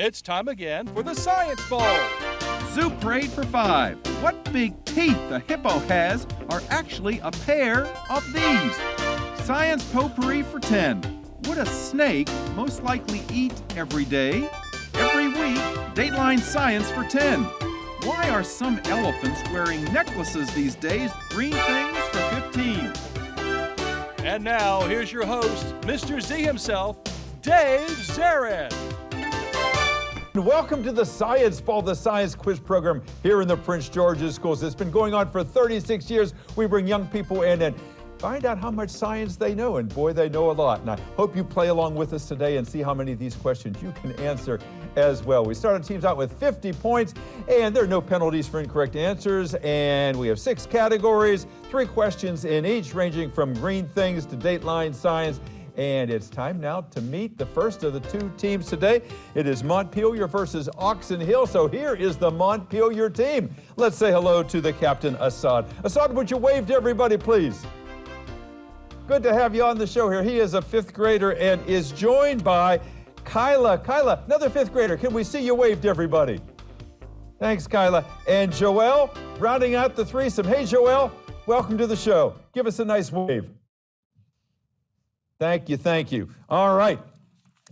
It's time again for the Science Bowl. Zoo parade for 5. What big teeth the hippo has are actually a pair of these. Science potpourri for 10. Would a snake most likely eat every day? Every week, Dateline Science for 10. Why are some elephants wearing necklaces these days? Green things for 15. And now, here's your host, Mr. Z himself, Dave Zarin. Welcome to the Science Bowl, the science quiz program here in the Prince George's Schools. It's been going on for 36 years. We bring young people in and find out how much science they know, and boy, they know a lot. And I hope you play along with us today and see how many of these questions you can answer as well. We start our teams out with 50 points, and there are no penalties for incorrect answers, and we have 6 categories, 3 questions in each, ranging from green things to Dateline Science. And it's time now to meet the first of the 2 teams today. It is Montpelier versus Oxen Hill. So here is the Montpelier team. Let's say hello to the captain, Assad. Assad, would you wave to everybody, please? Good to have you on the show here. He is a 5th grader and is joined by Kyla. Kyla, another 5th grader. Can we see you wave to everybody? Thanks, Kyla. And Joelle, rounding out the threesome. Hey, Joelle, welcome to the show. Give us a nice wave. Thank you, thank you. All right,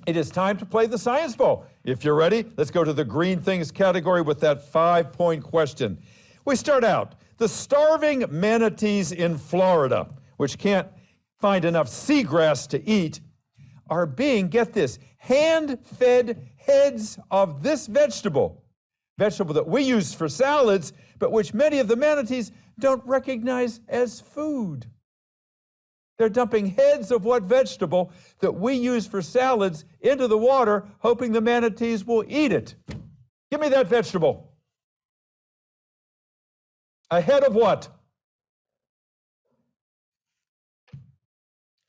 it is time to play the Science Bowl. If you're ready, let's go to the green things category with that 5-point question. We start out, the starving manatees in Florida, which can't find enough seagrass to eat, are being, get this, hand-fed heads of this vegetable that we use for salads, but which many of the manatees don't recognize as food. They're dumping heads of what vegetable that we use for salads into the water, hoping the manatees will eat it. Give me that vegetable. A head of what?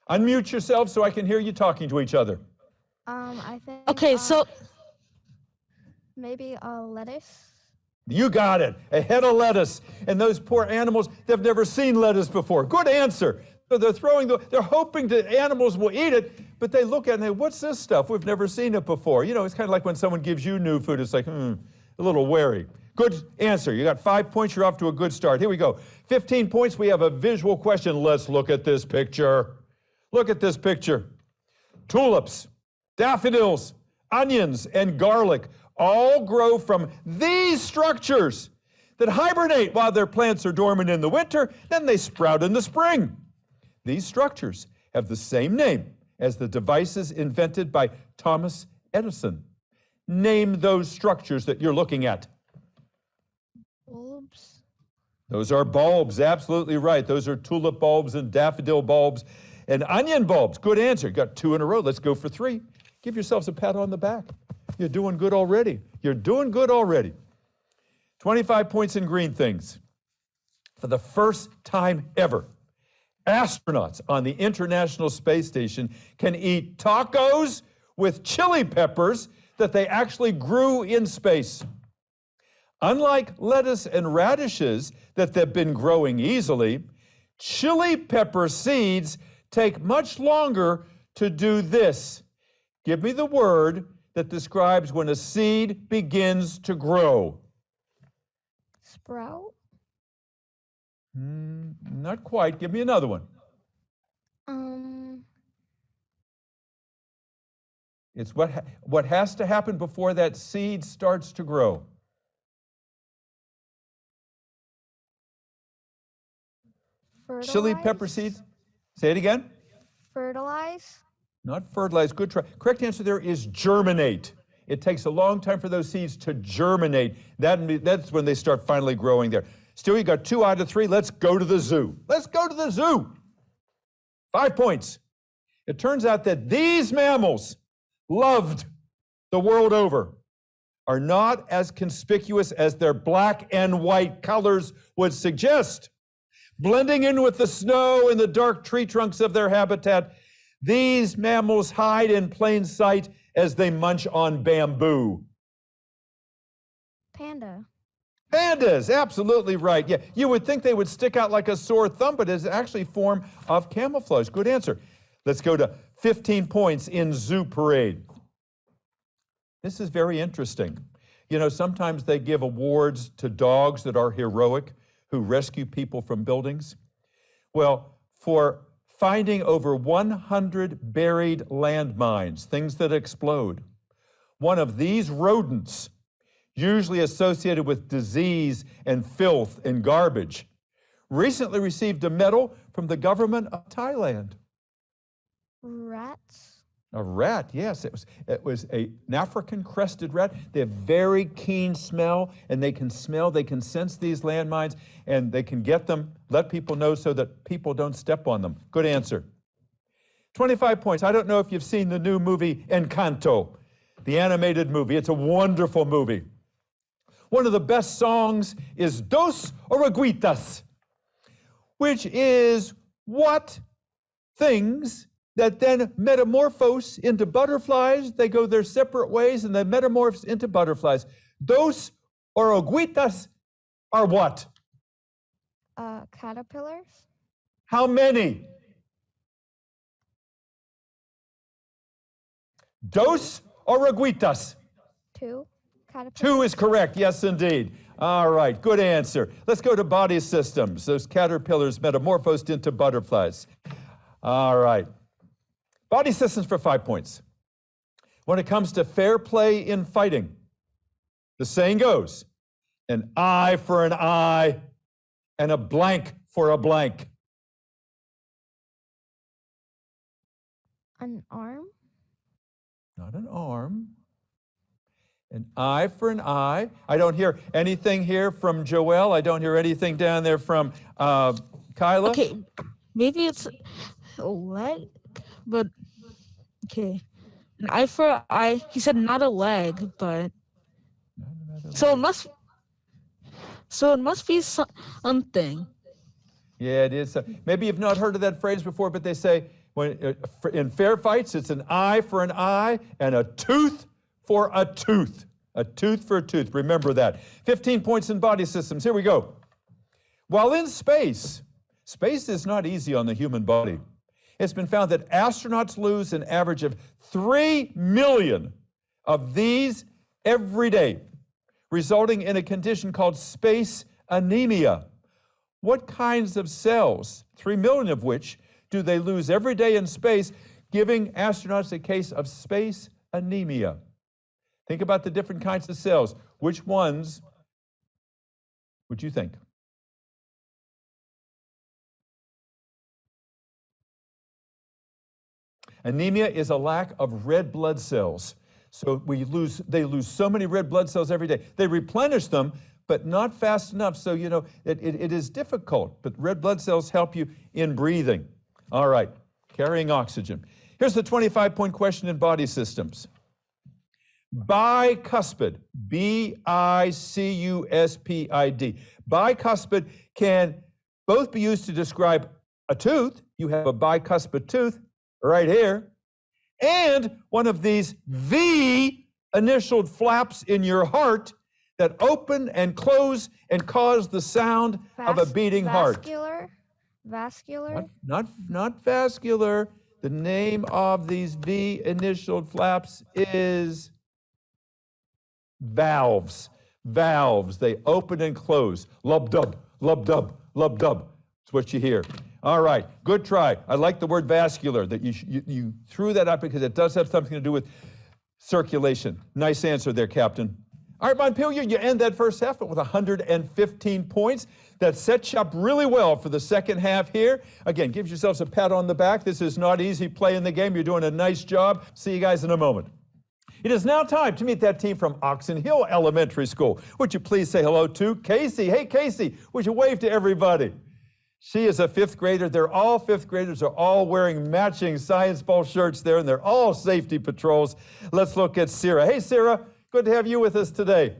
Unmute yourself so I can hear you talking to each other. I think. Okay, so maybe a lettuce. You got it. A head of lettuce. And those poor animals, they've never seen lettuce before. Good answer. So they're hoping that animals will eat it, but they look at it and they, what's this stuff? We've never seen it before. You know, it's kind of like when someone gives you new food, it's like, a little wary. Good answer. You got 5 points, you're off to a good start. Here we go. 15 points, we have a visual question. Let's look at this picture. Look at this picture. Tulips, daffodils, onions, and garlic all grow from these structures that hibernate while their plants are dormant in the winter, then they sprout in the spring. These structures have the same name as the devices invented by Thomas Edison. Name those structures that you're looking at. Bulbs. Those are bulbs, absolutely right. Those are tulip bulbs and daffodil bulbs and onion bulbs. Good answer. Got 2 in a row. Let's go for 3. Give yourselves a pat on the back. You're doing good already. You're doing good already. 25 points in green things. For the first time ever, astronauts on the International Space Station can eat tacos with chili peppers that they actually grew in space. Unlike lettuce and radishes that they've been growing easily, chili pepper seeds take much longer to do this. Give me the word that describes when a seed begins to grow. Sprout. Not quite. Give me another one. It's what has to happen before that seed starts to grow. Fertilize. Chili pepper seeds. Say it again. Fertilize. Not fertilize. Good try. Correct answer there is germinate. It takes a long time for those seeds to germinate. That's when they start finally growing there. Still, you got 2 out of 3. Let's go to the zoo. Let's go to the zoo. 5 points. It turns out that these mammals, loved the world over, are not as conspicuous as their black and white colors would suggest. Blending in with the snow and the dark tree trunks of their habitat, these mammals hide in plain sight as they munch on bamboo. Panda. Pandas, absolutely right. Yeah, you would think they would stick out like a sore thumb, but it's actually a form of camouflage. Good answer. Let's go to 15 points in zoo parade. This is very interesting. You know, sometimes they give awards to dogs that are heroic, who rescue people from buildings. Well, for finding over 100 buried landmines, things that explode, one of these rodents, usually associated with disease and filth and garbage, recently received a medal from the government of Thailand. Rats. A rat, yes. It was an African crested rat. They have very keen smell, and they can sense these landmines, and they can get them, let people know so that people don't step on them. Good answer. 25 points. I don't know if you've seen the new movie Encanto, the animated movie. It's a wonderful movie. One of the best songs is Dos Oruguitas, which is what things that then metamorphose into butterflies. They go their separate ways and they metamorphose into butterflies. Dos oruguitas are what? Caterpillars. How many? Dos oruguitas. 2 caterpillars. 2 is correct, yes indeed. All right, good answer. Let's go to body systems. Those caterpillars metamorphosed into butterflies. All right. Body systems for 5 points. When it comes to fair play in fighting, the saying goes, an eye for an eye and a blank for a blank. An arm. Not an arm. An eye for an eye. I don't hear anything here from Joelle. I don't hear anything down there from Kyla. Okay, maybe it's a leg, but okay. An eye for eye. He said not a leg, but so it must be something. Yeah, it is. Maybe you've not heard of that phrase before, but they say when in fair fights, it's an eye for an eye and a tooth for a tooth. A tooth for a tooth. Remember that. 15 points in body systems. Here we go. While in space is not easy on the human body. It's been found that astronauts lose an average of 3 million of these every day, resulting in a condition called space anemia. What kinds of cells, 3 million of which, do they lose every day in space, giving astronauts a case of space anemia? Think about the different kinds of cells. Which ones would you think? Anemia is a lack of red blood cells. So they lose so many red blood cells every day. They replenish them, but not fast enough. So, you know, it is difficult, but red blood cells help you in breathing. All right, carrying oxygen. Here's the 25-point question in body systems. Bicuspid, B-I-C-U-S-P-I-D. Bicuspid can both be used to describe a tooth. You have a bicuspid tooth right here, and one of these V-initialed flaps in your heart that open and close and cause the sound of a beating heart. Vascular. Not vascular. The name of these V-initialed flaps is valves. Valves. They open and close. Lub-dub, lub-dub, lub-dub. That's what you hear. All right, good try. I like the word vascular, that you threw that up because it does have something to do with circulation. Nice answer there, Captain. All right, Montpelier, you end that first half with 115 points. That sets you up really well for the second half here. Again, give yourselves a pat on the back. This is not easy playing the game. You're doing a nice job. See you guys in a moment. It is now time to meet that team from Oxen Hill Elementary School. Would you please say hello to Casey? Hey, Casey, would you wave to everybody? She is a fifth grader. They're all fifth graders. They're all wearing matching science ball shirts there, and they're all safety patrols. Let's look at Sarah. Hey, Sarah, good to have you with us today.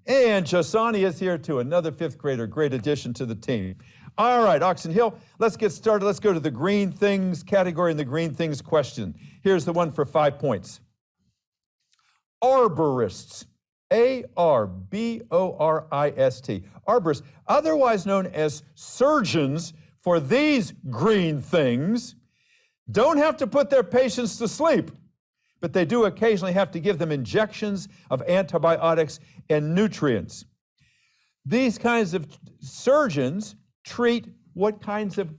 And Josani is here too, another fifth grader. Great addition to the team. All right, Oxen Hill, let's get started. Let's go to the green things category and the green things question. Here's the one for 5 points. Arborists. A-R-B-O-R-I-S-T. Arborists, otherwise known as surgeons for these green things, don't have to put their patients to sleep but they do occasionally have to give them injections of antibiotics and nutrients. These kinds of surgeons treat what kinds of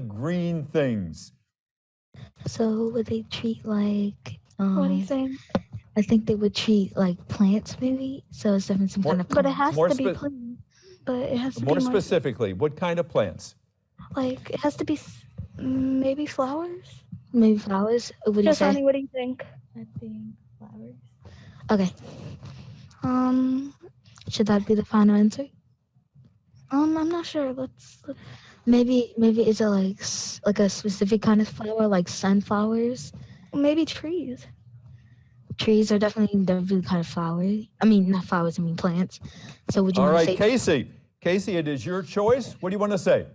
green things? So would they treat like, What do you think? I think they would treat like plants maybe? So it's different some kind of But it plant. has More to be spe- plain. But it has to More be more specifically, what kind of plants? like it has to be maybe flowers. Maybe flowers? What do you Just say? Honey, what do you think? I think flowers. Okay. Should that be the final answer? I'm not sure. Let's Maybe is it like a specific kind of flower, like sunflowers? maybe trees. Trees are definitely kind of flowery. I mean, not flowers, I mean plants. So would you All want to right, say Casey. Casey, it is your choice. What do you want to say?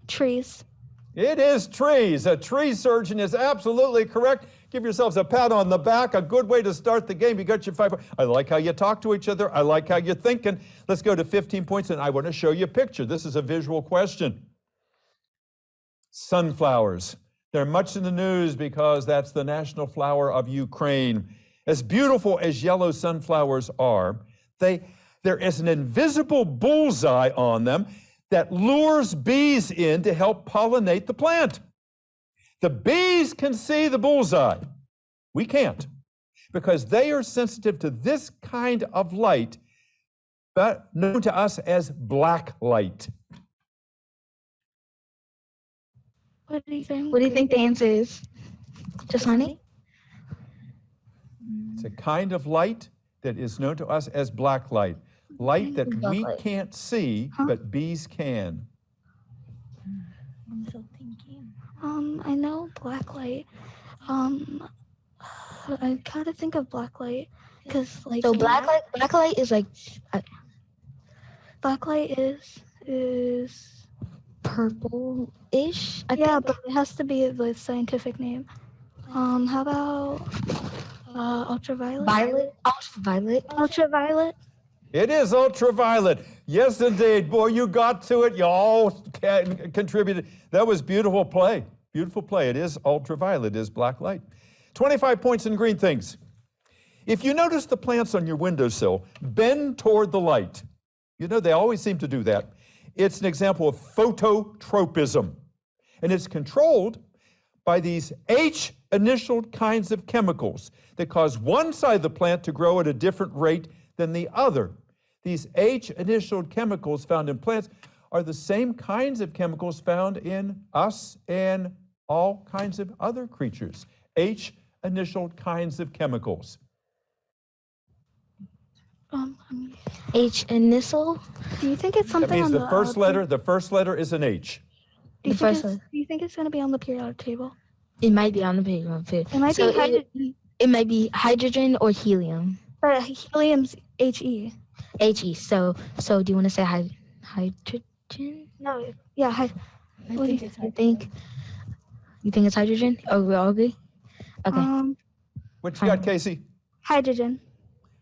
Trees. It is trees. A tree surgeon is absolutely correct. Give yourselves a pat on the back. A good way to start the game. You got your 5 points. I like how you talk to each other. I like how you're thinking. Let's go to 15 points, and I want to show you a picture. This is a visual question. Sunflowers. They're much in the news because that's the national flower of Ukraine. As beautiful as yellow sunflowers are, there is an invisible bullseye on them that lures bees in to help pollinate the plant. The bees can see the bullseye. We can't, because they are sensitive to this kind of light, but known to us as black light. What do you think? what do you think the answer is? Just honey? It's a kind of light that is known to us as black light. Light that Black we light. can't see, but bees can. I'm still thinking. I know black light. I kind of think of black light because like So black light is like black light is purple-ish. I yeah, think. but it has to be the scientific name. How about ultraviolet? Ultraviolet. Ultraviolet. It is ultraviolet. Yes, indeed. Boy, you got to it. You all contributed. That was beautiful play. Beautiful play. It is ultraviolet. It is black light. 25 points in green things. If you notice the plants on your windowsill bend toward the light, you know they always seem to do that. It's an example of phototropism. And it's controlled by these H-initialed kinds of chemicals that cause one side of the plant to grow at a different rate than the other. These H-initialed chemicals found in plants are the same kinds of chemicals found in us and all kinds of other creatures. H-initialed kinds of chemicals. H initial. Do you think it's That something means on the first letter is an H. Do you The think first it's, do you think it's going to be on the periodic table? It might be on the page. It might So be hydrogen. It might be hydrogen or helium. But helium's He. He. So do you want to say hydrogen? No. Yeah. What do you think you think it's hydrogen? Oh, we all agree? Okay. What you got, Casey? Hydrogen.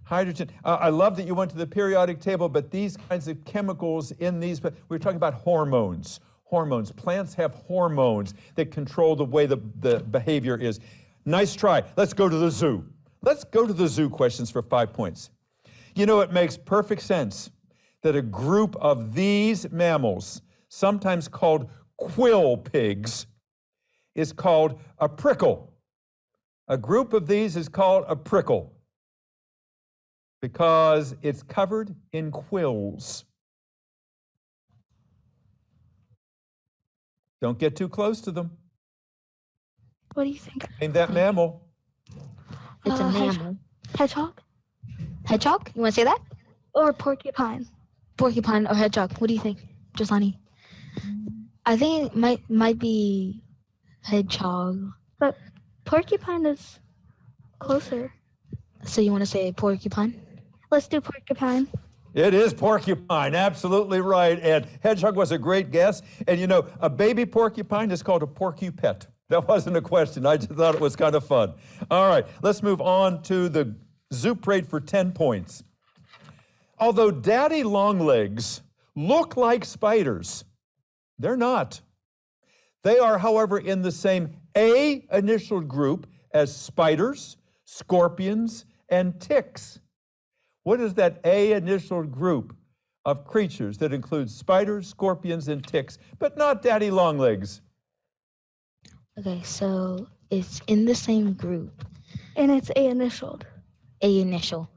Hydrogen. I love that you went to the periodic table, but these kinds of chemicals in these, we're talking about hormones. Hormones. Plants have hormones that control the way the behavior is. Nice try. Let's go to the zoo. Let's go to the zoo questions for 5 points. You know, it makes perfect sense that a group of these mammals, sometimes called quill pigs, is called a prickle. A group of these is called a prickle because it's covered in quills. Don't get too close to them. What do you think? Name that mammal. It's a mammal. Hedgehog Hedgehog? You want to say that? or porcupine? Porcupine or hedgehog? What do you think, Giovanni? I think it might be hedgehog. But porcupine is closer. So you want to say porcupine? Let's do porcupine. It is porcupine, absolutely right. And hedgehog was a great guess. And you know, a baby porcupine is called a porcupet. That wasn't a question. I just thought it was kind of fun. All right, let's move on to the zoo parade for 10 points. Although daddy longlegs look like spiders, they're not. They are, however, in the same A initial group as spiders, scorpions, and ticks. What is that A initial group of creatures that includes spiders, scorpions, and ticks, but not daddy longlegs? Okay, so it's in the same group. And it's A initialed. A initial.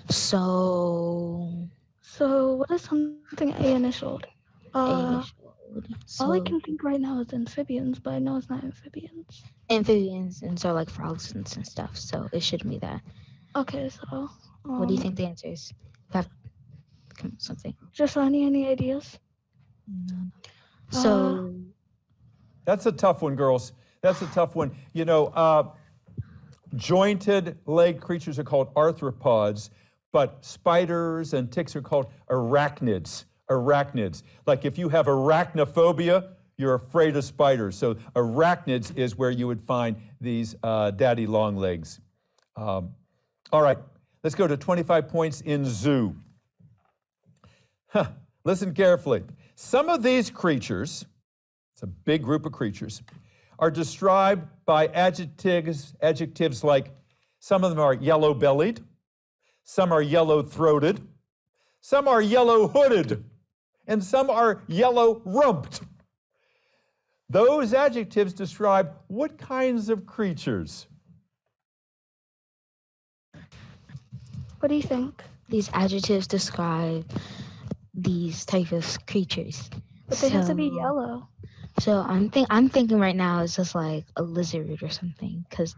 So So what is something A initialed? A initial. All I So can think right now is amphibians, but I know it's not amphibians. amphibians and so like frogs and stuff. So it should be that. Okay, so What do you think the answer is? Have something. Jasani, any ideas? So That's a tough one, girls. That's a tough one. You know, jointed leg creatures are called arthropods, but spiders and ticks are called arachnids. Arachnids. Like if you have arachnophobia, you're afraid of spiders. So arachnids is where you would find these daddy longlegs. All right, let's go to 25 points in zoo. Listen carefully. Some of these creatures, it's a big group of creatures, are described by adjectives like, some of them are yellow-bellied, some are yellow-throated, some are yellow-hooded, and some are yellow-rumped. Those adjectives describe what kinds of creatures? What do you think? these adjectives describe these type of creatures. But they have to be So- yellow. So I'm thinking right now it's just like a lizard or something, because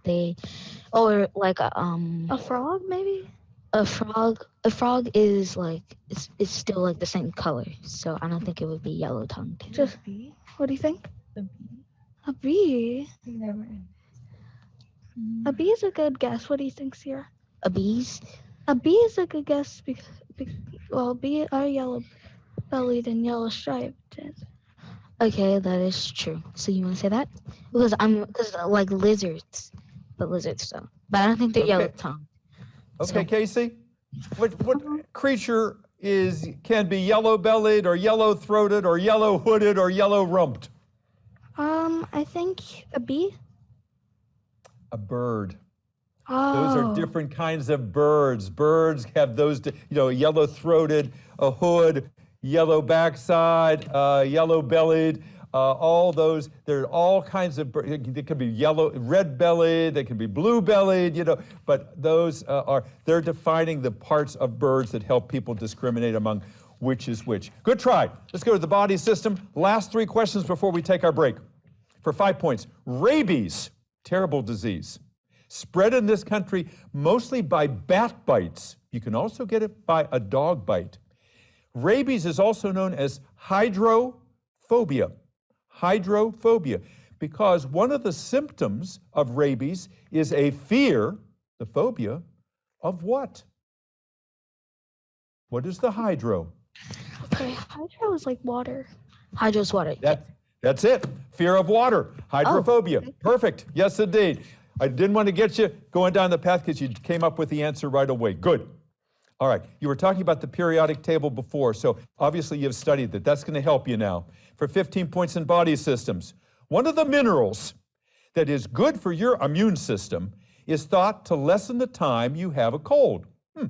or like A frog, maybe? a frog. A frog is like it's still like the same color, so I don't think it would be yellow tongued. Just what do you think? A bee. A bee is a good guess. What do you think, Sierra? A bees. A bee is a good guess because well, bees are yellow bellied and yellow striped. Okay, that is true. So you want to say that? Because like lizards, but lizards though. But I don't think they're Okay. yellow tongued. Okay, So- Casey, what creature can be yellow-bellied or yellow-throated or yellow-hooded or yellow-rumped? I think a bee. A bird. Oh. Those are different kinds of birds. Birds have those, yellow-throated, a hood, yellow backside, yellow-bellied, all those. There are all kinds of birds. They can be red-bellied, they can be blue-bellied, but those they're defining the parts of birds that help people discriminate among which is which. Good try. Let's go to the body system. Last 3 questions before we take our break. For 5 points, rabies, terrible disease, spread in this country mostly by bat bites. You can also get it by a dog bite. Rabies is also known as hydrophobia. Hydrophobia, because one of the symptoms of rabies is a fear, the phobia, of what? What is the hydro? Okay, hydro is like water. Hydro's water. That's it. Fear of water. Hydrophobia. Perfect. Yes, indeed. I didn't want to get you going down the path because you came up with the answer right away. Good. All right. You were talking about the periodic table before, so obviously you've studied that. That's going to help you now. For 15 points in body systems, one of the minerals that is good for your immune system is thought to lessen the time you have a cold. If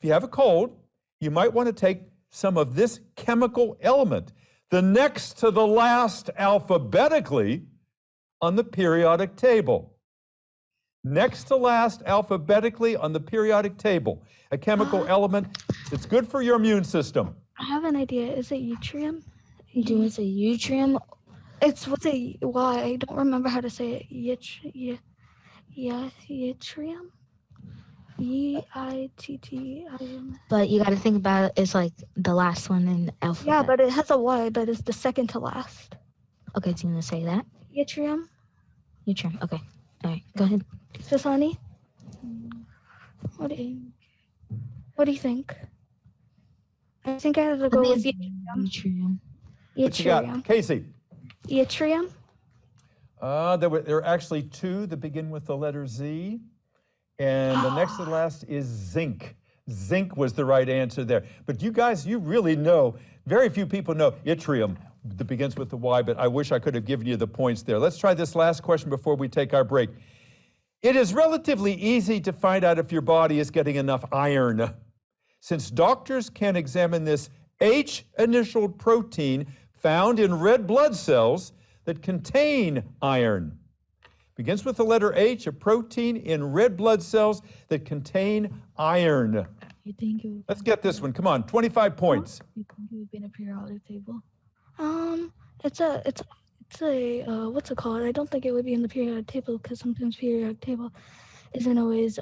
you have a cold, you might want to take some of this chemical element, the next to the last alphabetically on the periodic table. Next to last alphabetically on the periodic table, a chemical element that's good for your immune system. I have an idea. Is it yttrium? Do you want to say yttrium? It's why I don't remember how to say it. Yttrium. E-I-T-T-I-M. But you got to think about it. It's like the last one in the alphabet. Yeah, but it has a Y, but it's the second to last. Okay, do you want to say that? Yttrium. Yttrium. Okay. All right. Go ahead. Sasani? What do you think? I think I have to go with Yttrium. What you got? yttrium. Casey? Yttrium? There are actually 2 that begin with the letter Z, and the next to the last is zinc. Zinc was the right answer there. But you guys, you really know, very few people know yttrium. that begins with the Y, but I wish I could have given you the points there. Let's try this last question before we take our break. It is relatively easy to find out if your body is getting enough iron, since doctors can examine this H-initialed protein found in red blood cells that contain iron. Begins with the letter H, a protein in red blood cells that contain iron. You think it would, Let's get this one. Come on, 25 points. you think it would be in a periodic table? It's a what's it called? I don't think it would be in the periodic table because sometimes periodic table isn't always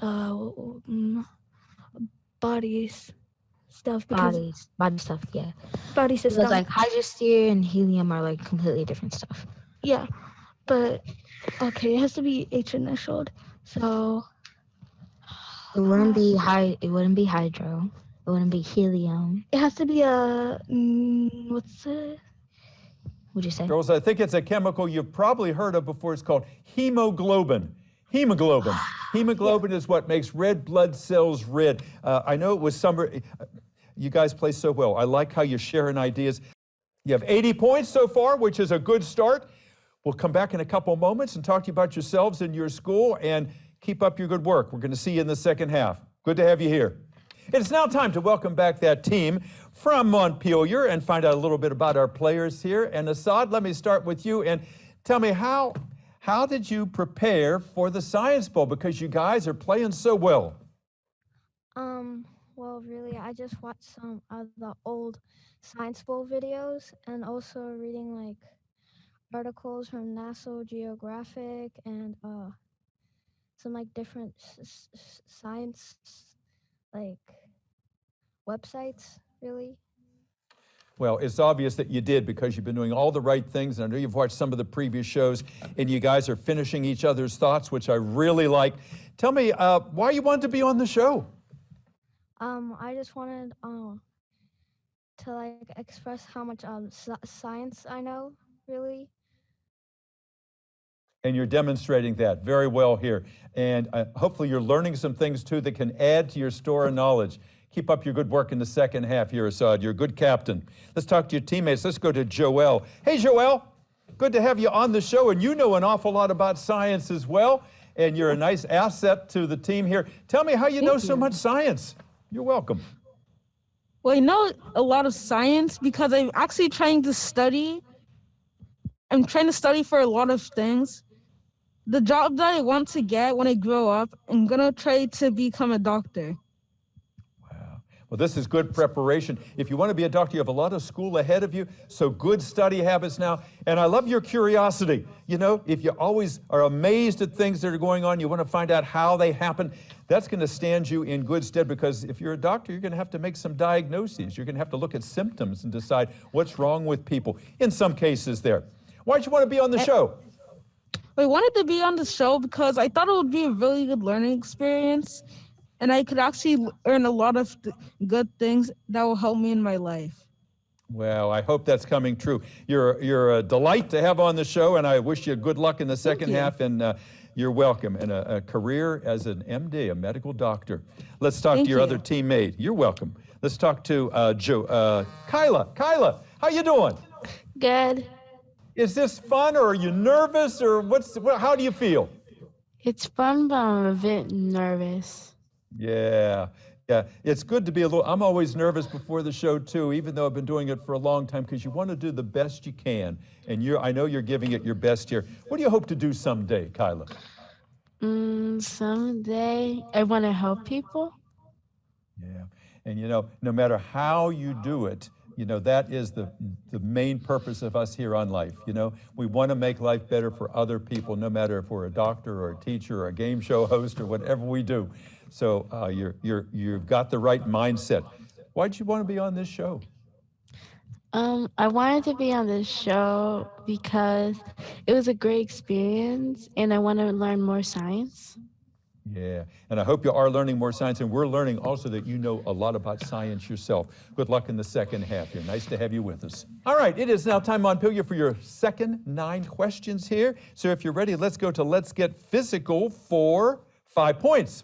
bodies stuff. Body stuff, yeah. Body Because system. like hydrosphere and helium are like completely different stuff. Yeah, but okay, it has to be H initialed. So It wouldn't be It wouldn't be hydro. It wouldn't be helium. it has to be a what's it? Would you say? Girls, I think it's a chemical you've probably heard of before. It's called hemoglobin. Hemoglobin. Hemoglobin is what makes red blood cells red. I know it was summer. You guys play so well. I like how you're sharing ideas. You have 80 points so far, which is a good start. We'll come back in a couple moments and talk to you about yourselves and your school, and keep up your good work. We're going to see you in the second half. Good to have you here. It's now time to welcome back that team from Montpelier and find out a little bit about our players here. And Assad, let me start with you and tell me how did you prepare for the Science Bowl? Because you guys are playing so well. Well, really, I just watched some of the old Science Bowl videos and also reading like articles from National Geographic and some like different science like websites, really. Well, it's obvious that you did because you've been doing all the right things. And I know you've watched some of the previous shows and you guys are finishing each other's thoughts, which I really like. Tell me why you wanted to be on the show. I just wanted to like express how much science I know, really. And you're demonstrating that very well here. And hopefully you're learning some things too that can add to your store of knowledge. Keep up your good work in the second half here, Assad. You're a good captain. Let's talk to your teammates. Let's go to Joel. Hey, Joel. Good to have you on the show. And you know an awful lot about science as well. And you're a nice asset to the team here. Tell me how you know so much science. You're welcome. Well, I know a lot of science because I'm actually trying to study. I'm trying to study for a lot of things. The job that I want to get when I grow up, I'm going to try to become a doctor. Wow. Well, this is good preparation. If you want to be a doctor, you have a lot of school ahead of you, so good study habits now. And I love your curiosity. You know, if you always are amazed at things that are going on, you want to find out how they happen, that's going to stand you in good stead, because if you're a doctor, you're going to have to make some diagnoses. You're going to have to look at symptoms and decide what's wrong with people, in some cases there. Why'd you want to be on the show? I wanted to be on the show because I thought it would be a really good learning experience, and I could actually learn a lot of good things that will help me in my life. Well, I hope that's coming true. You're a delight to have on the show, and I wish you good luck in the second half, and you're welcome. And a career as an MD, a medical doctor. Let's talk to your other teammate. You're welcome. Let's talk to Kyla. Kyla, how you doing? Good. Is this fun, or are you nervous, or how do you feel? It's fun, but I'm a bit nervous. Yeah, it's good to be I'm always nervous before the show too, even though I've been doing it for a long time, because you want to do the best you can, and I know you're giving it your best here. What do you hope to do someday, Kyla? Someday I want to help people. Yeah, and you know, no matter how you do it, you know, that is the main purpose of us here on Life. You know, we want to make life better for other people, no matter if we're a doctor or a teacher or a game show host or whatever we do. So you've got the right mindset. Why'd you want to be on this show? I wanted to be on this show because it was a great experience and I want to learn more science. Yeah, and I hope you are learning more science, and we're learning also that you know a lot about science yourself. Good luck in the second half here. Nice to have you with us. All right, it is now time, Montpelier, for your second 9 questions here. So if you're ready, let's go to Let's Get Physical for 5 points.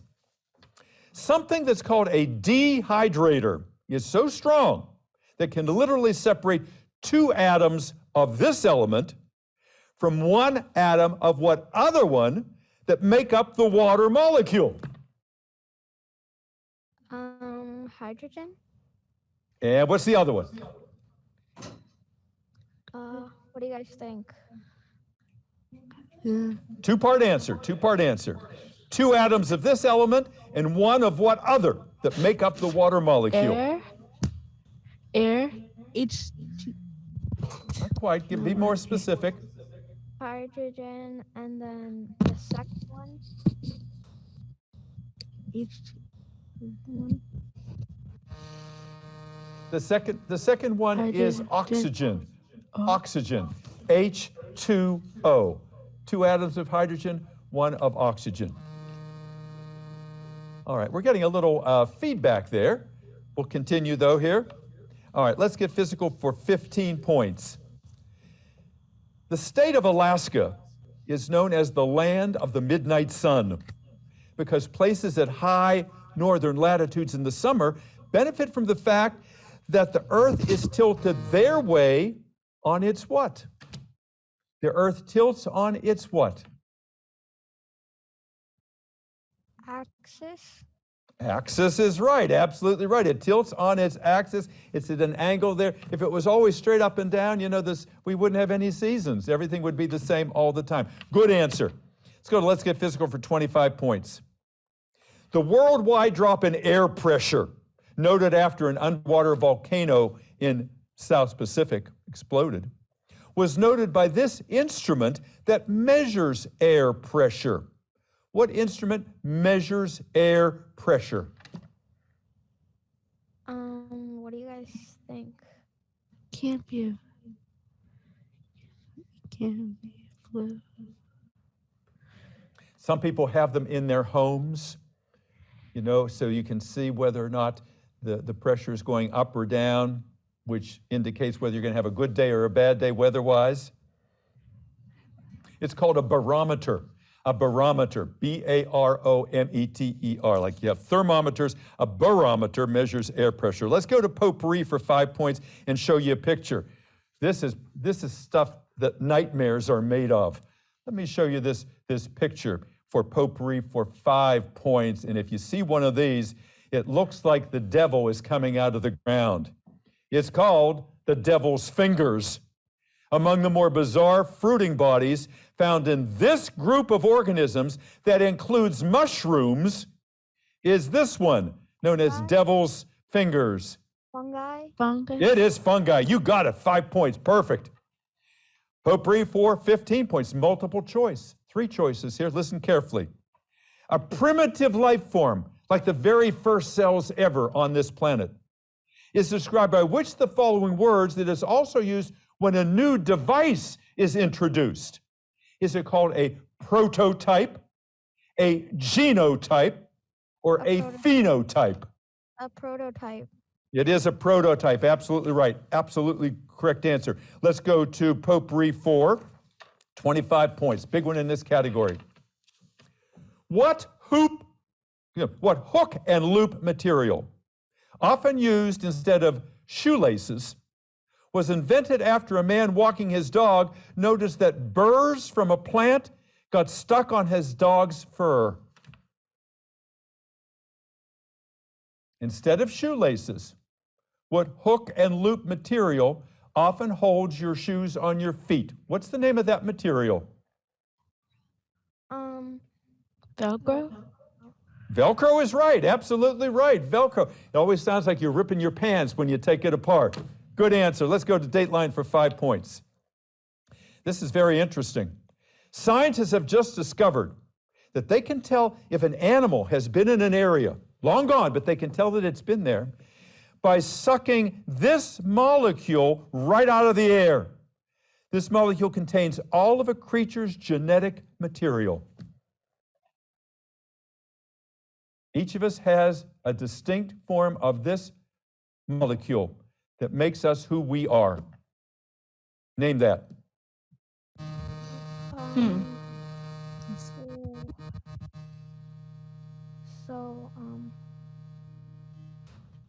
Something that's called a dehydrator is so strong that can literally separate 2 atoms of this element from one atom of what other one that make up the water molecule? Hydrogen. And what's the other one? What do you guys think? Two-part answer. Two atoms of this element and one of what other that make up the water molecule? Air. Not quite. Be more specific. Hydrogen, and then the second one. The second one is oxygen. Oxygen. H2O. Two atoms of hydrogen, one of oxygen. All right, we're getting a little feedback there. We'll continue though here. All right, let's get physical for 15 points. The state of Alaska is known as the land of the midnight sun because places at high northern latitudes in the summer benefit from the fact that the Earth is tilted their way on its what? The Earth tilts on its what? Axis. Axis is right, absolutely right. It tilts on its axis. It's at an angle there. If it was always straight up and down, we wouldn't have any seasons. Everything would be the same all the time. Good answer. Let's get physical for 25 points. The worldwide drop in air pressure, noted after an underwater volcano in South Pacific exploded, was noted by this instrument that measures air pressure. What instrument measures air pressure? What do you guys think? Can't be a flu. Some people have them in their homes, so you can see whether or not the pressure is going up or down, which indicates whether you're going to have a good day or a bad day weather-wise. It's called a barometer. A barometer, B-A-R-O-M-E-T-E-R. Like you have thermometers, a barometer measures air pressure. Let's go to potpourri for 5 points and show you a picture. This is stuff that nightmares are made of. Let me show you this picture for potpourri for 5 points. And if you see one of these, it looks like the devil is coming out of the ground. It's called the devil's fingers. Among the more bizarre fruiting bodies found in this group of organisms that includes mushrooms is this one, known as devil's fingers. Fungi? It is fungi. You got it. 5 points. Perfect. Potpourri for 15 points. Multiple choice. 3 choices here. Listen carefully. A primitive life form, like the very first cells ever on this planet, is described by which of the following words that is also used when a new device is introduced? Is it called a prototype, a genotype, or a phenotype? A prototype. It is a prototype. Absolutely right. Absolutely correct answer. Let's go to potpourri for 25 points. Big one in this category. What hook and loop material, often used instead of shoelaces, was invented after a man walking his dog noticed that burrs from a plant got stuck on his dog's fur? Instead of shoelaces, what hook and loop material often holds your shoes on your feet? What's the name of that material? Velcro? Velcro is right, absolutely right. Velcro. It always sounds like you're ripping your pants when you take it apart. Good answer. Let's go to Dateline for 5 points. This is very interesting. Scientists have just discovered that they can tell if an animal has been in an area, long gone, but they can tell that it's been there, by sucking this molecule right out of the air. This molecule contains all of a creature's genetic material. Each of us has a distinct form of this molecule that makes us who we are. Name that.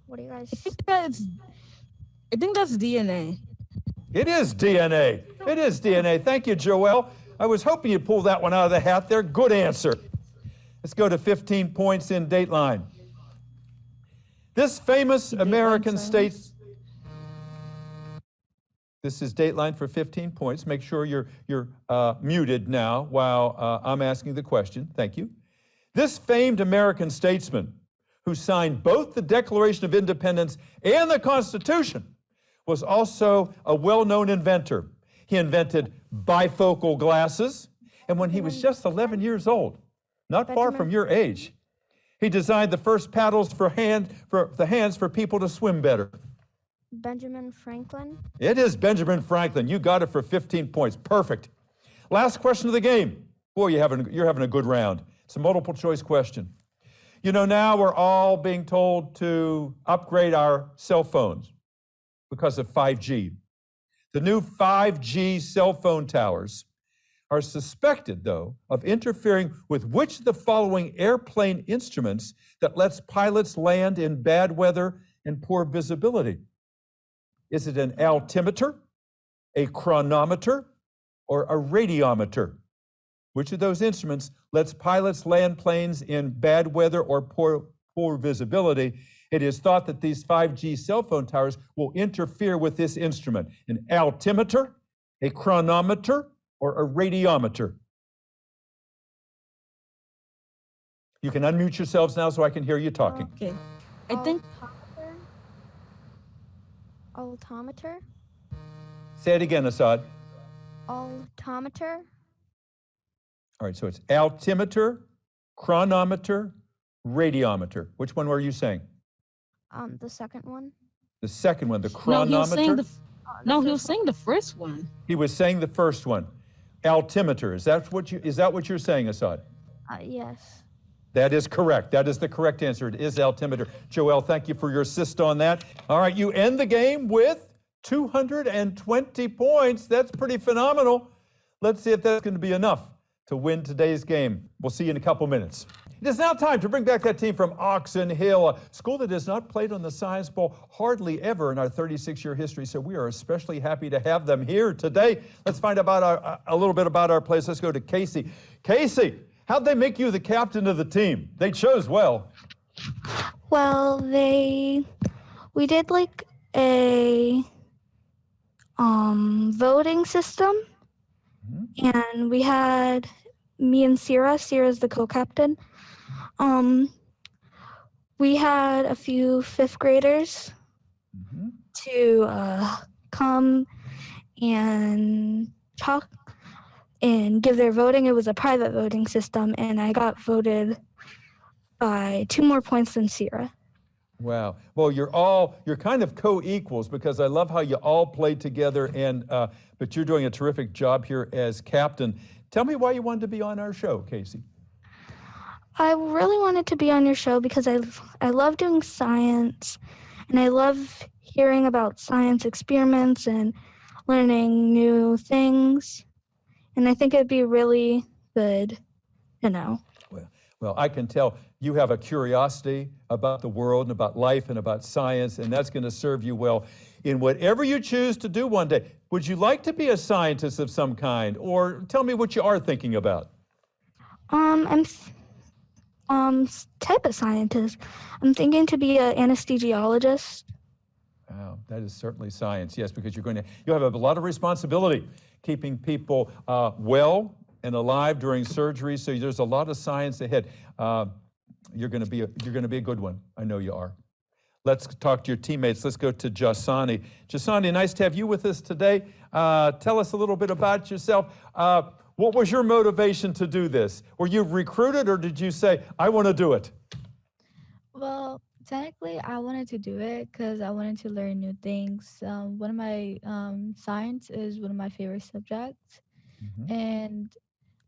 What do you guys? I think that's DNA. It is DNA. It is DNA. Thank you, Joelle. I was hoping you'd pull that one out of the hat there. Good answer. Let's go to 15 points in Dateline. This famous American state... This is Dateline for 15 points. Make sure you're muted now while I'm asking the question. Thank you. This famed American statesman who signed both the Declaration of Independence and the Constitution was also a well-known inventor. He invented bifocal glasses, and when he was just 11 years old, not far from your age, he designed the first paddles for the hands for people to swim better. Benjamin Franklin. It is Benjamin Franklin. You got it for 15 points. Perfect. Last question of the game. Boy, you're having a good round. It's a multiple choice question. You know, now we're all being told to upgrade our cell phones because of 5G. The new 5G cell phone towers are suspected, though, of interfering with which of the following airplane instruments that lets pilots land in bad weather and poor visibility. Is it an altimeter, a chronometer, or a radiometer? Which of those instruments lets pilots land planes in bad weather or poor visibility? It is thought that these 5G cell phone towers will interfere with this instrument. An altimeter, a chronometer, or a radiometer? You can unmute yourselves now so I can hear you talking. Okay. I think Altimeter? Say it again, Assad. Altimeter? All right, so it's altimeter, chronometer, radiometer. Which one were you saying? The second one. The second one, the chronometer? No, he was saying the first one. He was saying the first one. Altimeter. Is that what you're saying, Assad? Yes. That is correct. That is the correct answer. It is altimeter. Joelle, thank you for your assist on that. All right, you end the game with 220 points. That's pretty phenomenal. Let's see if that's going to be enough to win today's game. We'll see you in a couple minutes. It is now time to bring back that team from Oxen Hill, a school that has not played on the Science Bowl hardly ever in our 36-year history, so we are especially happy to have them here today. Let's find out a little bit about our place. Let's go to Casey. Casey, how'd they make you the captain of the team? They chose well. Well, we did like a voting system, and we had me and Sierra's the co-captain. We had a few fifth graders to come and talk and give their voting. It was a private voting system, and I got voted by 2 more points than Sierra. Wow. Well, you're kind of co-equals, because I love how you all played together, and but you're doing a terrific job here as captain. Tell me why you wanted to be on our show, Casey. I really wanted to be on your show because I love doing science, and I love hearing about science experiments and learning new things. And I think it'd be really good to know. Well, I can tell you have a curiosity about the world and about life and about science, and that's going to serve you well in whatever you choose to do one day. Would you like to be a scientist of some kind, or tell me what you are thinking about? I'm type of scientist. I'm thinking to be an anesthesiologist. Wow, that is certainly science, yes, because you'll have a lot of responsibility keeping people well and alive during surgery. So there's a lot of science ahead. You're going to be a good one. I know you are. Let's talk to your teammates. Let's go to Jasani. Jasani, nice to have you with us today. Tell us a little bit about yourself. What was your motivation to do this? Were you recruited, or did you say, I want to do it? Well, technically, I wanted to do it because I wanted to learn new things. One of my science is one of my favorite subjects, and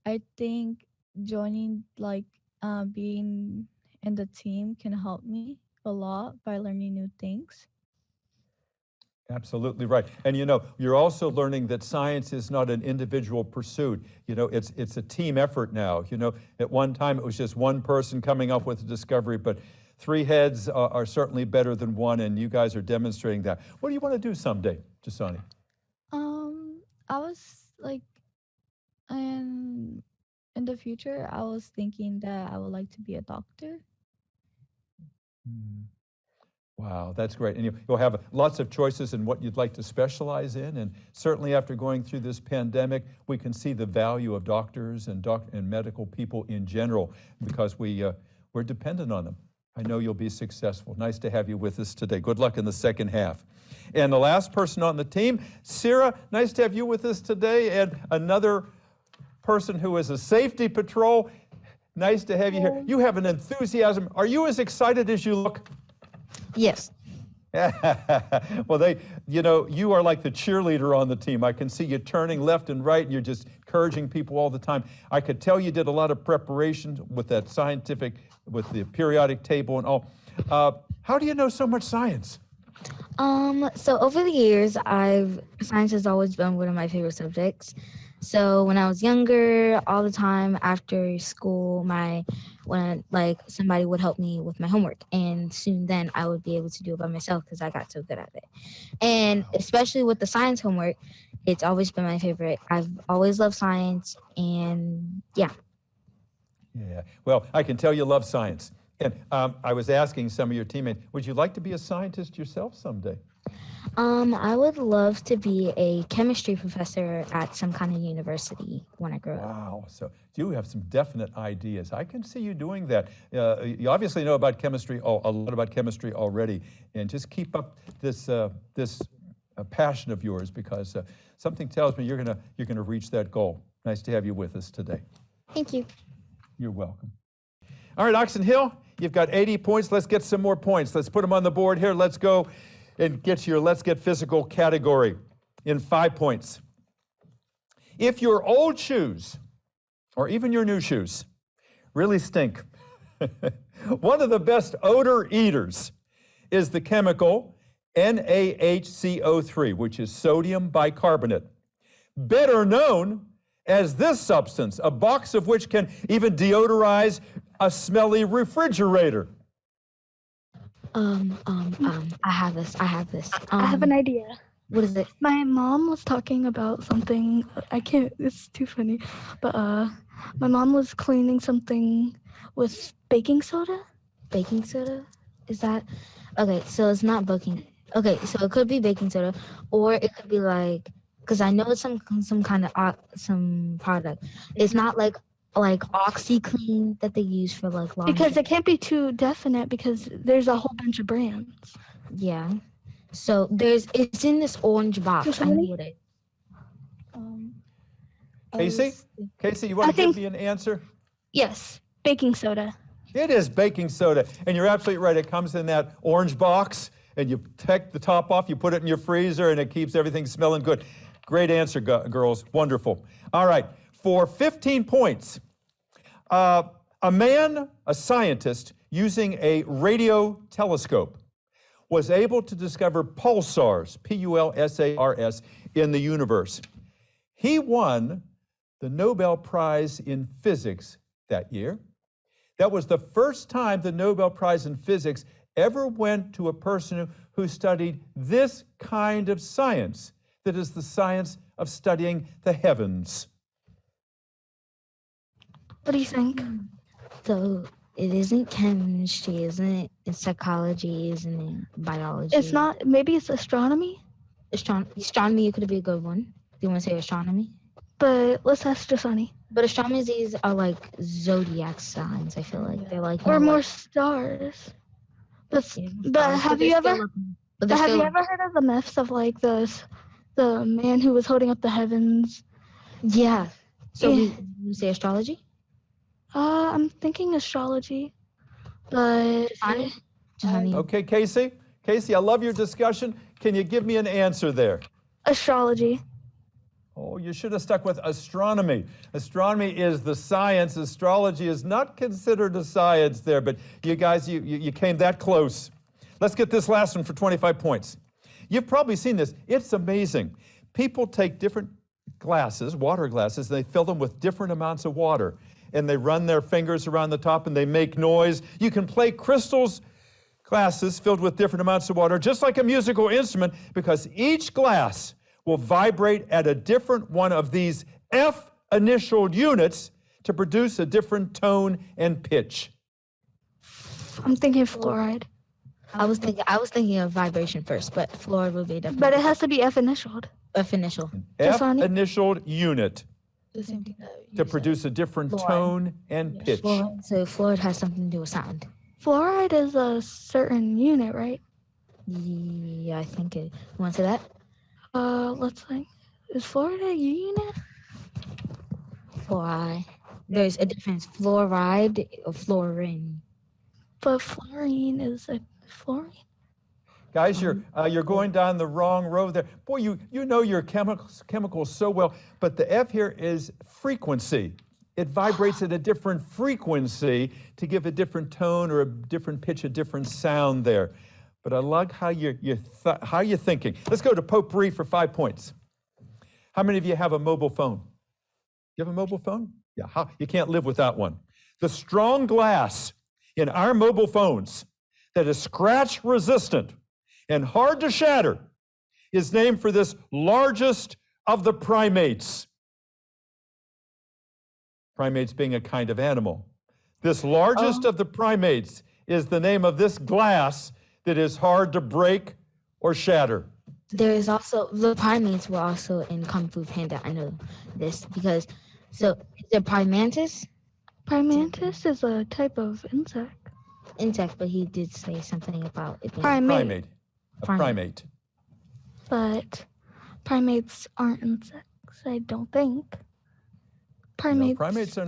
I think joining, being in the team can help me a lot by learning new things. Absolutely right. And you're also learning that science is not an individual pursuit. It's a team effort now. At one time it was just one person coming up with a discovery, but 3 heads are certainly better than one, and you guys are demonstrating that. What do you want to do someday, Jasani? I was like, in the future, I was thinking that I would like to be a doctor. Wow, that's great. And you'll have lots of choices in what you'd like to specialize in. And certainly after going through this pandemic, we can see the value of doctors and medical people in general because we're dependent on them. I know you'll be successful. Nice to have you with us today. Good luck in the second half. And the last person on the team, Sarah, nice to have you with us today. And another person who is a safety patrol. Nice to have you here. You have an enthusiasm. Are you as excited as you look? Yes. Well, you are like the cheerleader on the team. I can see you turning left and right, and you're just encouraging people all the time. I could tell you did a lot of preparation with that scientific, with the periodic table and all. How do you know so much science? So over the years, science has always been one of my favorite subjects. So when I was younger, all the time after school, when somebody would help me with my homework, and soon then I would be able to do it by myself because I got so good at it. And especially with the science homework, it's always been my favorite. I've always loved science, and yeah. Yeah, well, I can tell you love science. And I was asking some of your teammates, would you like to be a scientist yourself someday? I would love to be a chemistry professor at some kind of university when I grow up. Wow, so you have some definite ideas. I can see you doing that. You obviously know about chemistry, a lot about chemistry already, and just keep up this passion of yours because something tells me you're gonna reach that goal. Nice to have you with us today. Thank you. You're welcome. All right, Oxen Hill, you've got 80 points. Let's get some more points. Let's put them on the board here. Let's go and get your Let's Get Physical category in 5 points. If your old shoes, or even your new shoes, really stink, one of the best odor eaters is the chemical NaHCO3, which is sodium bicarbonate, better known as this substance, a box of which can even deodorize a smelly refrigerator. I have this. I have an idea. What is it? My mom was talking about something. It's too funny. But my mom was cleaning something with baking soda. Baking soda? Is that? Okay, so it's not baking. Okay, so it could be baking soda, or it could be because I know it's some kind of some product. It's not like OxyClean that they use for laundry. Because it can't be too definite because there's a whole bunch of brands. Yeah. So it's in this orange box. I know it. Casey, you want to give me an answer? Yes, baking soda. It is baking soda, and you're absolutely right. It comes in that orange box, and you take the top off, you put it in your freezer, and it keeps everything smelling good. Great answer, girls. Wonderful. All right. For 15 points, a scientist, using a radio telescope, was able to discover pulsars, Pulsars, in the universe. He won the Nobel Prize in Physics that year. That was the first time the Nobel Prize in Physics ever went to a person who studied this kind of science, that is the science of studying the heavens. What do you think? So it isn't chemistry, isn't it? It's psychology, isn't it? Biology. It's not. Maybe it's astronomy. Astronomy could be a good one. Do you want to say astronomy? But let's ask Jasani. But astronomies are like zodiac signs. I feel like they're like more stars. But have you ever heard of the myths of the man who was holding up the heavens? Yeah. So we say astrology? I'm thinking astrology, but... Okay, Casey. Casey, I love your discussion. Can you give me an answer there? Astrology. Oh, you should have stuck with astronomy. Astronomy is the science. Astrology is not considered a science there, but you guys, you came that close. Let's get this last one for 25 points. You've probably seen this. It's amazing. People take different glasses, water glasses, and they fill them with different amounts of water. And they run their fingers around the top and they make noise. You can play crystals glasses filled with different amounts of water, just like a musical instrument, because each glass will vibrate at a different one of these F initialed units to produce a different tone and pitch? I'm thinking fluoride. I was thinking of vibration first, but fluoride would be definitely. But it has to be F initialed. F initial. F Sonny? initialed unit The same thing that you to said. produce a different Fluoride. tone and pitch. So fluoride has something to do with sound. Fluoride is a certain unit, right? Yeah, I think it. You want to say that? Let's think. Is fluoride a unit? Fluoride. There's a difference. Fluoride or fluorine. But fluorine is a fluorine. Guys, you're going down the wrong road there. Boy, you know your chemicals so well, but the F here is frequency. It vibrates at a different frequency to give a different tone or a different pitch, a different sound there. But I like how you're thinking. Let's go to potpourri for 5 points. How many of you have a mobile phone? You have a mobile phone? Yeah, you can't live without one. The strong glass in our mobile phones that is scratch resistant and hard to shatter is named for this largest of the primates. Primates being a kind of animal. This largest of the primates is the name of this glass that is hard to break or shatter. There is also, the primates were also in Kung Fu Panda. I know this because, so is there primantis? Primantis is a type of insect. Insect, but he did say something about it being Primate. A primate. But primates aren't insects, I don't think. No, primates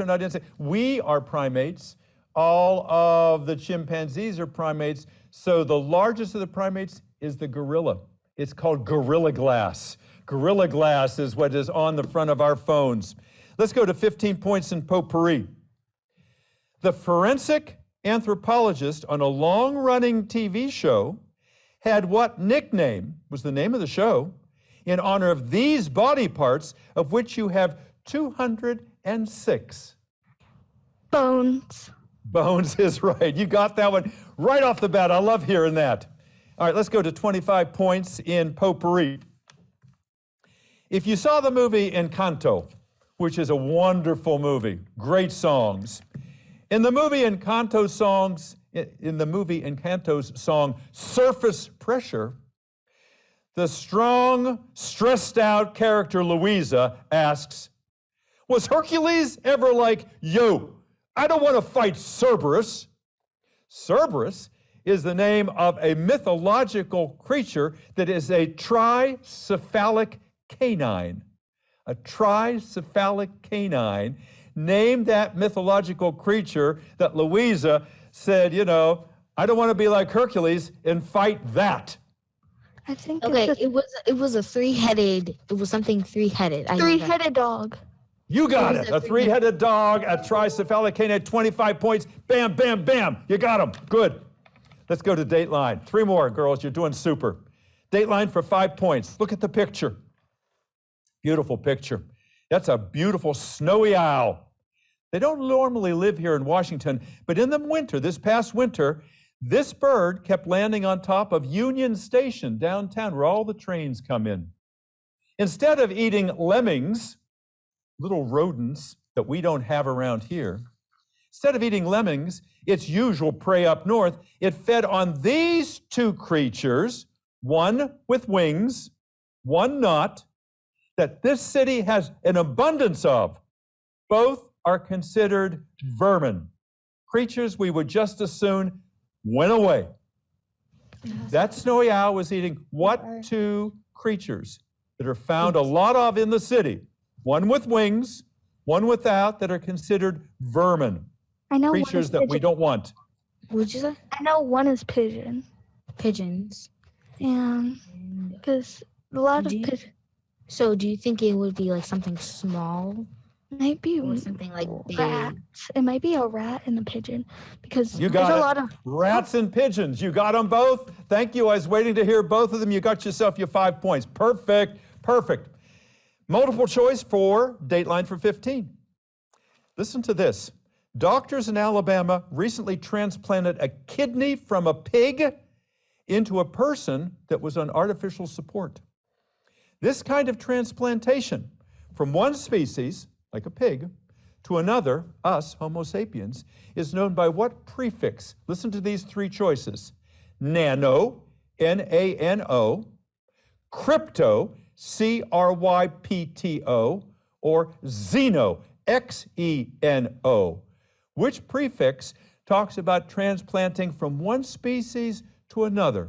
are not insects. We are primates. All of the chimpanzees are primates. So the largest of the primates is the gorilla. It's called Gorilla Glass. Gorilla Glass is what is on the front of our phones. Let's go to 15 points in potpourri. The forensic anthropologist on a long-running TV show had what nickname was the name of the show in honor of these body parts, of which you have 206. Bones. Bones is right. You got that one right off the bat. I love hearing that. All right, let's go to 25 points in potpourri. If you saw the movie Encanto, which is a wonderful movie, great songs. In the movie Encanto's song, Surface Pressure, the strong, stressed out character Louisa asks, was Hercules ever like, yo, I don't want to fight Cerberus? Cerberus is the name of a mythological creature that is a tricephalic canine. A tricephalic canine named that mythological creature that Louisa said, you know, I don't want to be like Hercules and fight that. I think Okay, it was a three-headed, it was something three-headed. three-headed dog. You got it. A three-headed dog, a tricephalic canine, 25 points. Bam, bam, bam. You got them. Good. Let's go to Dateline. 3 more, girls. You're doing super. Dateline for 5 points. Look at the picture. Beautiful picture. That's a beautiful snowy owl. They don't normally live here in Washington, but in the winter, this past winter, this bird kept landing on top of Union Station downtown where all the trains come in. Instead of eating lemmings, little rodents that we don't have around here, instead of eating lemmings, its usual prey up north, it fed on these 2 creatures, one with wings, one not, that this city has an abundance of. Both are considered vermin, creatures we would just as soon went away. That snowy owl was eating what 2 creatures that are found a lot of in the city? One with wings, one without, that are considered vermin. I know creatures that we don't want. What'd you say? I know one is pigeon. Pigeons. And because a lot of pigeons. So do you think it would be like something small? Might be Or something like big? rats. It might be a rat and a pigeon because You there's got a it. lot of Rats and pigeons. You got them both. Thank you. I was waiting to hear both of them. You got yourself your 5 points. Perfect. Perfect. Multiple choice for Dateline for 15. Listen to this. Doctors in Alabama recently transplanted a kidney from a pig into a person that was on artificial support. This kind of transplantation from one species, like a pig, to another, us, Homo sapiens, is known by what prefix? Listen to these three choices. Nano, N-A-N-O, crypto, C-R-Y-P-T-O, or xeno, X-E-N-O. Which prefix talks about transplanting from one species to another,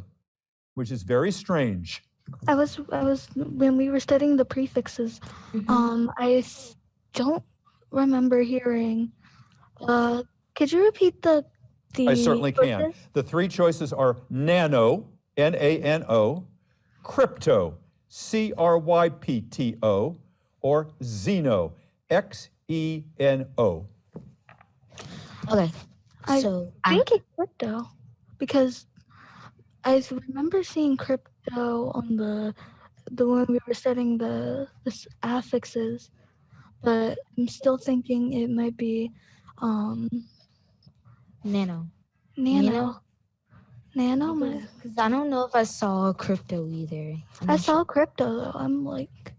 which is very strange. I was when we were studying the prefixes, don't remember hearing. Could you repeat the I certainly can. choices? The three choices are nano, N-A-N-O, crypto, C-R-Y-P-T-O, or xeno, X-E-N-O. Okay. I So think it's crypto because I remember seeing crypto on the when we were studying the affixes, but I'm still thinking it might be nano. nano. Because I don't know if I saw crypto either. I saw crypto though. I'm like,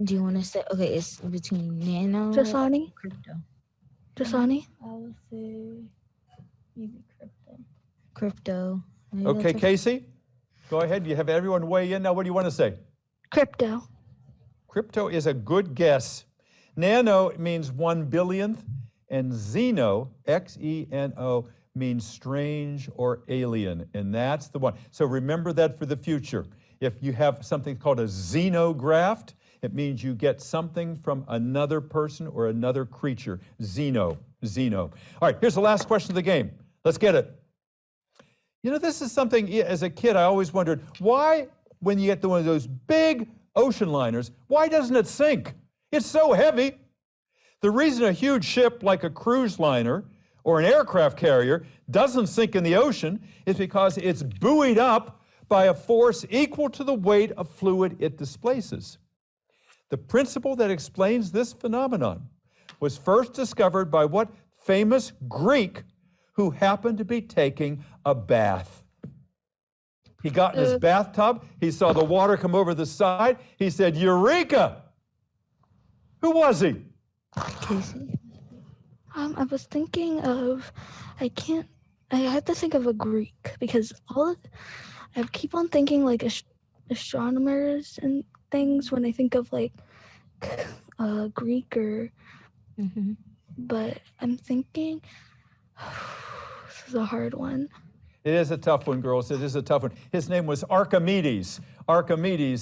Do you want to say? Okay, it's between nano Jasani? and crypto. Jasani? I would say maybe crypto. Crypto. Maybe Okay, that's a- Casey, go ahead. You have everyone weigh in now. What do you want to say? Crypto. Crypto is a good guess. Nano means 1/billionth, and xeno, X-E-N-O, means strange or alien, and that's the one. So remember that for the future. If you have something called a xenograft, it means you get something from another person or another creature. Xeno. All right, here's the last question of the game. Let's get it. You know, this is something, as a kid, I always wondered, why, when you get one of those big ocean liners, why doesn't it sink? It's so heavy. The reason a huge ship like a cruise liner or an aircraft carrier doesn't sink in the ocean is because it's buoyed up by a force equal to the weight of fluid it displaces. The principle that explains this phenomenon was first discovered by what famous Greek who happened to be taking a bath? He got in his bathtub, he saw the water come over the side, he said, "Eureka!" Who was he? Casey. I was thinking of, I had to think of a Greek because I keep on thinking like astronomers and things when I think of like Greek or, but I'm thinking, this is a hard one. It is a tough one, girls. It is a tough one. His name was Archimedes,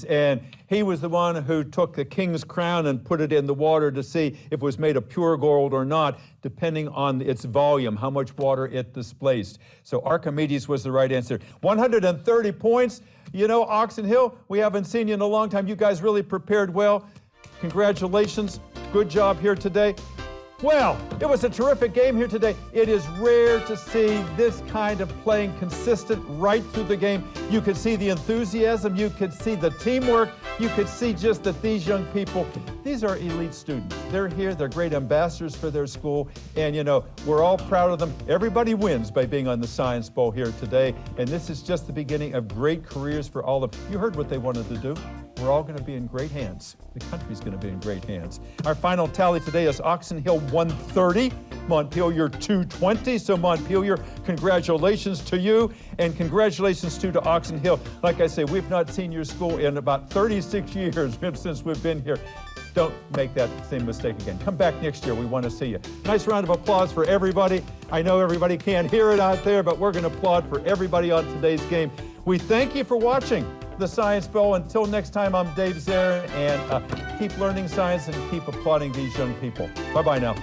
and he was the one who took the king's crown and put it in the water to see if it was made of pure gold or not, depending on its volume, how much water it displaced. So Archimedes was the right answer. 130 points. You know, Oxen Hill, we haven't seen you in a long time. You guys really prepared well. Congratulations. Good job here today. Well, it was a terrific game here today. It is rare to see this kind of playing consistent right through the game. You could see the enthusiasm, you could see the teamwork, you could see just that these young people, these are elite students. They're here, they're great ambassadors for their school, and you know, we're all proud of them. Everybody wins by being on the Science Bowl here today, and this is just the beginning of great careers for all of them. You heard what they wanted to do. We're all going to be in great hands. The country's going to be in great hands. Our final tally today is Oxen Hill 130, Montpelier 220. So Montpelier, congratulations to you, and congratulations to Oxen Hill. Like I say, we've not seen your school in about 36 years since we've been here. Don't make that same mistake again. Come back next year. We want to see you. Nice round of applause for everybody. I know everybody can't hear it out there, but we're going to applaud for everybody on today's game. We thank you for watching the Science Bowl. Until next time, I'm Dave Zarin, and keep learning science and keep applauding these young people. Bye-bye now.